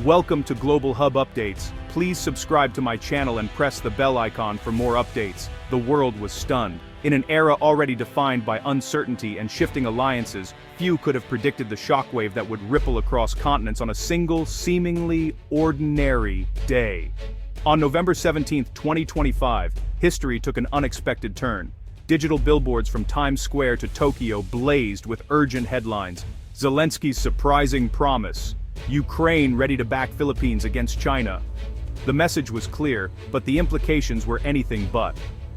Welcome to Global Hub Updates. Please subscribe to my channel and press the bell icon for more updates. The world was stunned. In an era already defined by uncertainty and shifting alliances, few could have predicted the shockwave that would ripple across continents on a single, seemingly ordinary day. On November 17, 2025, history took an unexpected turn. Digital billboards from Times Square to Tokyo blazed with urgent headlines. Zelensky's surprising promise. Ukraine ready to back Philippines against China. The message was clear, but the implications were anything but.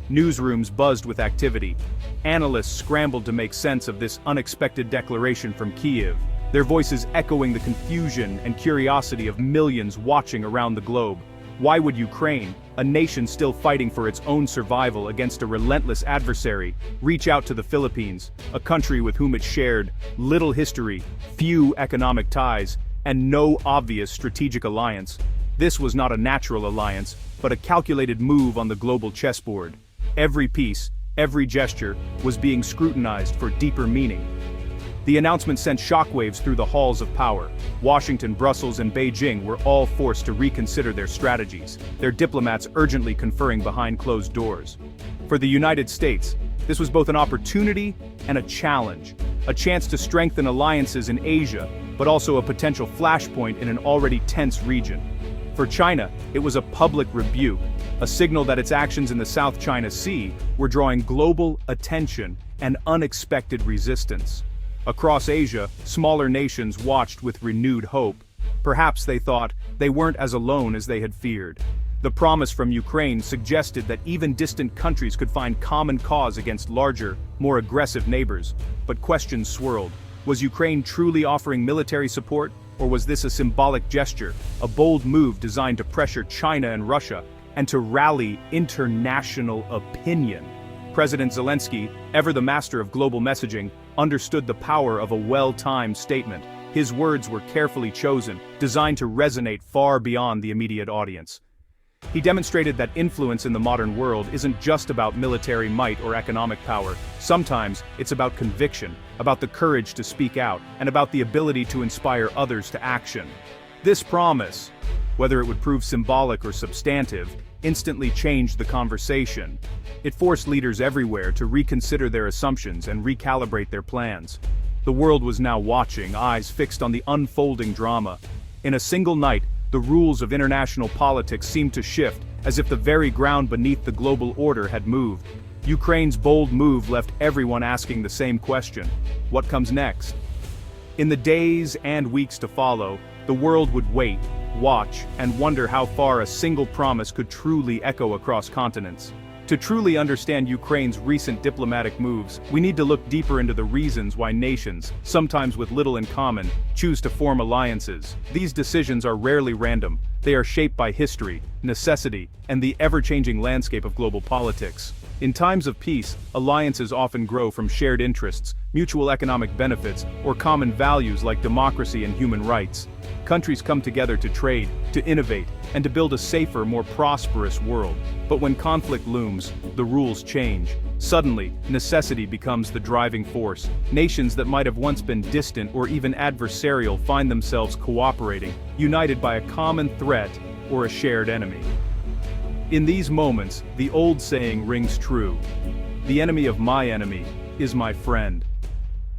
Newsrooms buzzed with activity. Analysts scrambled to make sense of this unexpected declaration from Kyiv, their voices echoing the confusion and curiosity of millions watching around the globe. Why would Ukraine, a nation still fighting for its own survival against a relentless adversary, reach out to the Philippines, a country with whom it shared little history, few economic ties, and no obvious strategic alliance? This was not a natural alliance, but a calculated move on the global chessboard. Every piece, every gesture, was being scrutinized for deeper meaning. The announcement sent shockwaves through the halls of power. Washington, Brussels, and Beijing were all forced to reconsider their strategies, their diplomats urgently conferring behind closed doors. For the United States, this was both an opportunity and a challenge, a chance to strengthen alliances in Asia, but also a potential flashpoint in an already tense region. For China, it was a public rebuke, a signal that its actions in the South China Sea were drawing global attention and unexpected resistance. Across Asia, smaller nations watched with renewed hope. Perhaps they thought they weren't as alone as they had feared. The promise from Ukraine suggested that even distant countries could find common cause against larger, more aggressive neighbors. But questions swirled. Was Ukraine truly offering military support, or was this a symbolic gesture, a bold move designed to pressure China and Russia, and to rally international opinion? President Zelensky, ever the master of global messaging, understood the power of a well-timed statement. His words were carefully chosen, designed to resonate far beyond the immediate audience. He demonstrated that influence in the modern world isn't just about military might or economic power. Sometimes it's about conviction, about the courage to speak out, and about the ability to inspire others to action. This promise, whether it would prove symbolic or substantive, instantly changed the conversation. It forced leaders everywhere to reconsider their assumptions and recalibrate their plans. The world was now watching, eyes fixed on the unfolding drama. In a single night, the rules of international politics seemed to shift, as if the very ground beneath the global order had moved. Ukraine's bold move left everyone asking the same question: what comes next? In the days and weeks to follow, the world would wait, watch, and wonder how far a single promise could truly echo across continents. To truly understand Ukraine's recent diplomatic moves, we need to look deeper into the reasons why nations, sometimes with little in common, choose to form alliances. These decisions are rarely random. They are shaped by history, necessity, and the ever-changing landscape of global politics. In times of peace, alliances often grow from shared interests, mutual economic benefits, or common values like democracy and human rights. Countries come together to trade, to innovate, and to build a safer, more prosperous world. But when conflict looms, the rules change. Suddenly, necessity becomes the driving force. Nations that might have once been distant or even adversarial find themselves cooperating, united by a common threat or a shared enemy. In these moments, the old saying rings true: the enemy of my enemy is my friend.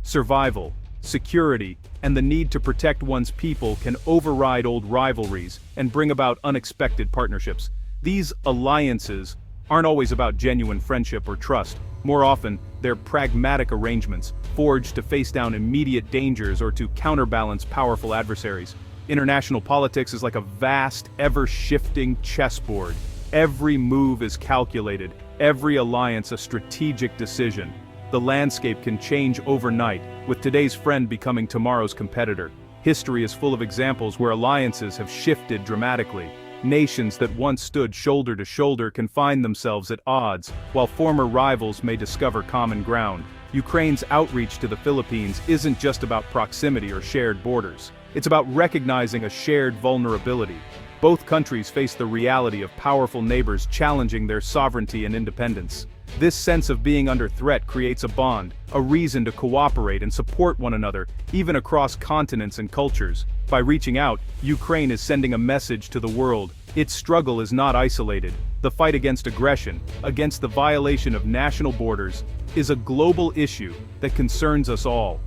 Survival, security, and the need to protect one's people can override old rivalries and bring about unexpected partnerships. These alliances aren't always about genuine friendship or trust. More often, they're pragmatic arrangements, forged to face down immediate dangers or to counterbalance powerful adversaries. International politics is like a vast, ever-shifting chessboard. Every move is calculated, every alliance a strategic decision. The landscape can change overnight, with today's friend becoming tomorrow's competitor. History is full of examples where alliances have shifted dramatically. Nations that once stood shoulder to shoulder can find themselves at odds, while former rivals may discover common ground. Ukraine's outreach to the Philippines isn't just about proximity or shared borders. It's about recognizing a shared vulnerability. Both countries face the reality of powerful neighbors challenging their sovereignty and independence. This sense of being under threat creates a bond, a reason to cooperate and support one another, even across continents and cultures. By reaching out, Ukraine is sending a message to the world. Its struggle is not isolated. The fight against aggression, against the violation of national borders, is a global issue that concerns us all.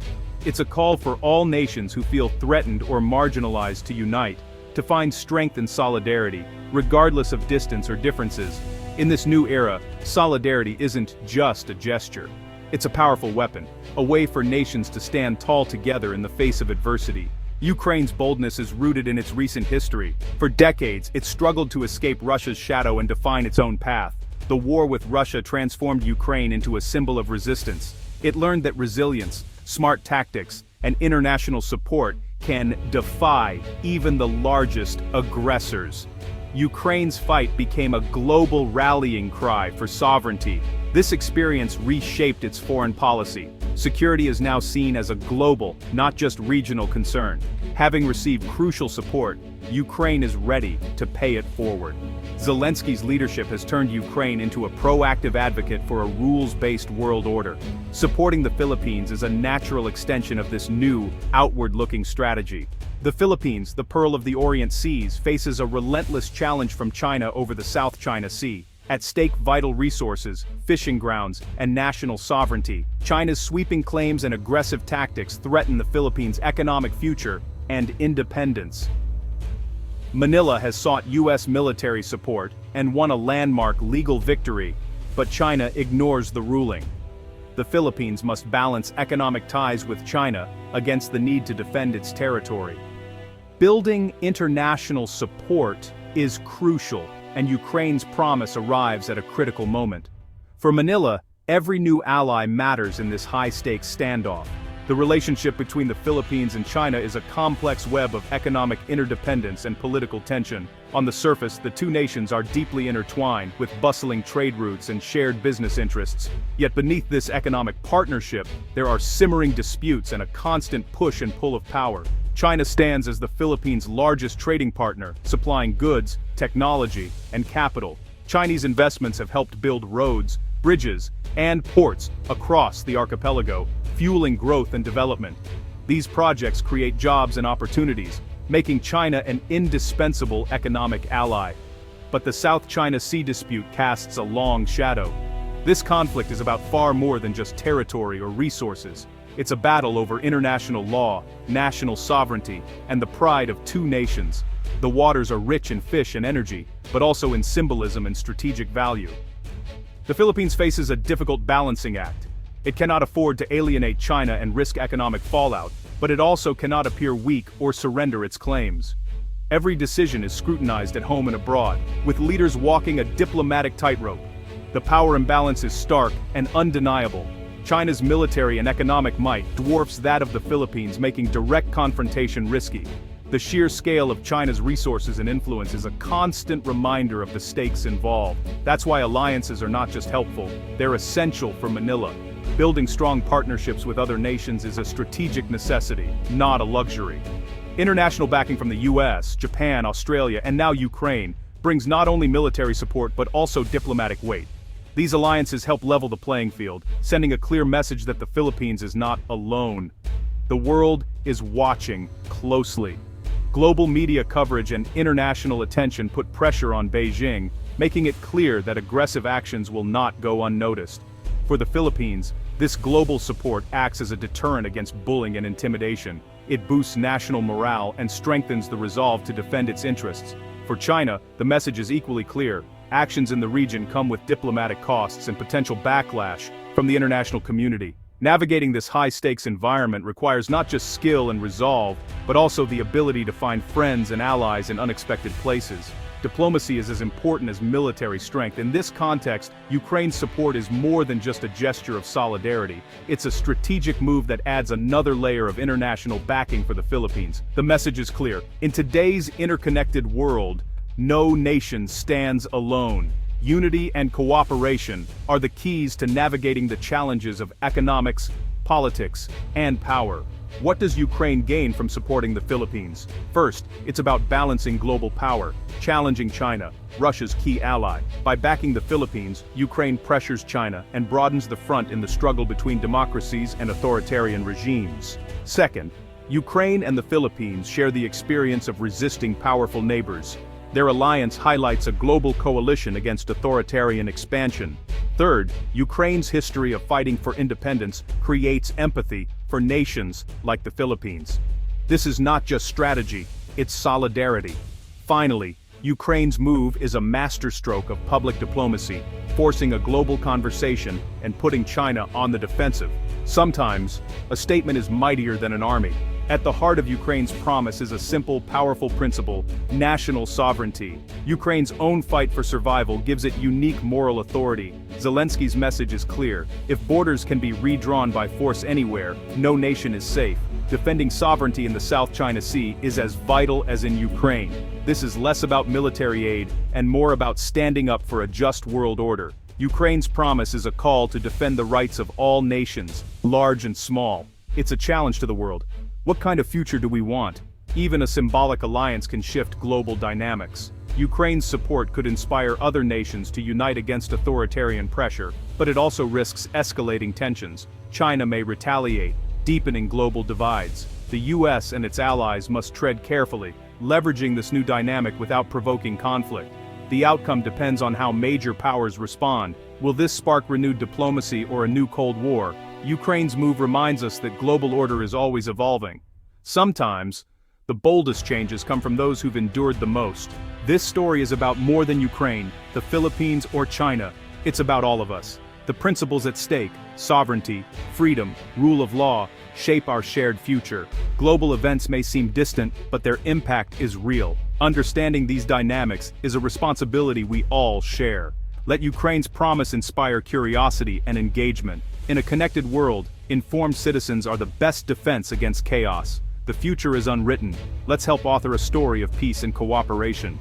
It's a call for all nations who feel threatened or marginalized to unite, to find strength and solidarity, regardless of distance or differences. In this new era, solidarity isn't just a gesture. It's a powerful weapon, a way for nations to stand tall together in the face of adversity. Ukraine's boldness is rooted in its recent history. For decades, it struggled to escape Russia's shadow and define its own path. The war with Russia transformed Ukraine into a symbol of resistance. It learned that resilience, smart tactics, and international support can defy even the largest aggressors. Ukraine's fight became a global rallying cry for sovereignty. This experience reshaped its foreign policy. Security is now seen as a global, not just regional concern. Having received crucial support, Ukraine is ready to pay it forward. Zelensky's leadership has turned Ukraine into a proactive advocate for a rules-based world order. Supporting the Philippines is a natural extension of this new, outward-looking strategy. The Philippines, the Pearl of the Orient Seas, faces a relentless challenge from China over the South China Sea. At stake vital resources, fishing grounds, and national sovereignty. China's sweeping claims and aggressive tactics threaten the Philippines' economic future and independence. Manila has sought U.S. military support and won a landmark legal victory, but China ignores the ruling. The Philippines must balance economic ties with China against the need to defend its territory. Building international support is crucial, and Ukraine's promise arrives at a critical moment. For Manila, every new ally matters in this high-stakes standoff. The relationship between the Philippines and China is a complex web of economic interdependence and political tension. On the surface, the two nations are deeply intertwined, with bustling trade routes and shared business interests. Yet beneath this economic partnership, there are simmering disputes and a constant push and pull of power. China stands as the Philippines' largest trading partner, supplying goods, technology, and capital. Chinese investments have helped build roads, bridges, and ports across the archipelago, fueling growth and development. These projects create jobs and opportunities, making China an indispensable economic ally. But the South China Sea dispute casts a long shadow. This conflict is about far more than just territory or resources. It's a battle over international law, national sovereignty, and the pride of two nations. The waters are rich in fish and energy, but also in symbolism and strategic value. The Philippines faces a difficult balancing act. It cannot afford to alienate China and risk economic fallout, but it also cannot appear weak or surrender its claims. Every decision is scrutinized at home and abroad, with leaders walking a diplomatic tightrope. The power imbalance is stark and undeniable. China's military and economic might dwarfs that of the Philippines, making direct confrontation risky. The sheer scale of China's resources and influence is a constant reminder of the stakes involved. That's why alliances are not just helpful, they're essential for Manila. Building strong partnerships with other nations is a strategic necessity, not a luxury. International backing from the US, Japan, Australia, and now Ukraine brings not only military support but also diplomatic weight. These alliances help level the playing field, sending a clear message that the Philippines is not alone. The world is watching closely. Global media coverage and international attention put pressure on Beijing, making it clear that aggressive actions will not go unnoticed. For the Philippines, this global support acts as a deterrent against bullying and intimidation. It boosts national morale and strengthens the resolve to defend its interests. For China, the message is equally clear. Actions in the region come with diplomatic costs and potential backlash from the international community. Navigating this high-stakes environment requires not just skill and resolve, but also the ability to find friends and allies in unexpected places. Diplomacy is as important as military strength. In this context, Ukraine's support is more than just a gesture of solidarity. It's a strategic move that adds another layer of international backing for the Philippines. The message is clear. In today's interconnected world, no nation stands alone. Unity and cooperation are the keys to navigating the challenges of economics, politics, and power. What does Ukraine gain from supporting the Philippines? First, it's about balancing global power, challenging China, Russia's key ally. By backing the Philippines, Ukraine pressures China and broadens the front in the struggle between democracies and authoritarian regimes. Second, Ukraine and the Philippines share the experience of resisting powerful neighbors. Their alliance highlights a global coalition against authoritarian expansion. Third, Ukraine's history of fighting for independence creates empathy for nations like the Philippines. This is not just strategy, it's solidarity. Finally, Ukraine's move is a masterstroke of public diplomacy, forcing a global conversation and putting China on the defensive. Sometimes, a statement is mightier than an army. At the heart of Ukraine's promise is a simple, powerful principle: national sovereignty. Ukraine's own fight for survival gives it unique moral authority. Zelensky's message is clear: if borders can be redrawn by force anywhere, no nation is safe. Defending sovereignty in the South China Sea is as vital as in Ukraine. This is less about military aid and more about standing up for a just world order. Ukraine's promise is a call to defend the rights of all nations, large and small. It's a challenge to the world. What kind of future do we want? Even a symbolic alliance can shift global dynamics. Ukraine's support could inspire other nations to unite against authoritarian pressure, but it also risks escalating tensions. China may retaliate, deepening global divides. The US and its allies must tread carefully, leveraging this new dynamic without provoking conflict. The outcome depends on how major powers respond. Will this spark renewed diplomacy or a new Cold War? Ukraine's move reminds us that global order is always evolving. Sometimes, the boldest changes come from those who've endured the most. This story is about more than Ukraine, the Philippines, or China. It's about all of us. The principles at stake, sovereignty, freedom, rule of law, shape our shared future. Global events may seem distant, but their impact is real. Understanding these dynamics is a responsibility we all share. Let Ukraine's promise inspire curiosity and engagement. In a connected world, informed citizens are the best defense against chaos. The future is unwritten. Let's help author a story of peace and cooperation.